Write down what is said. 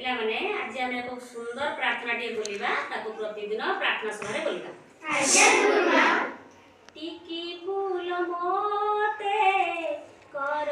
पिला माने आज हम एक सुंदर प्रार्थना टे बोलिबा ताको प्रतिदिन प्रार्थना समय बोलिबा। आज्ञा गुरुमा। टिकी फूल मोते कर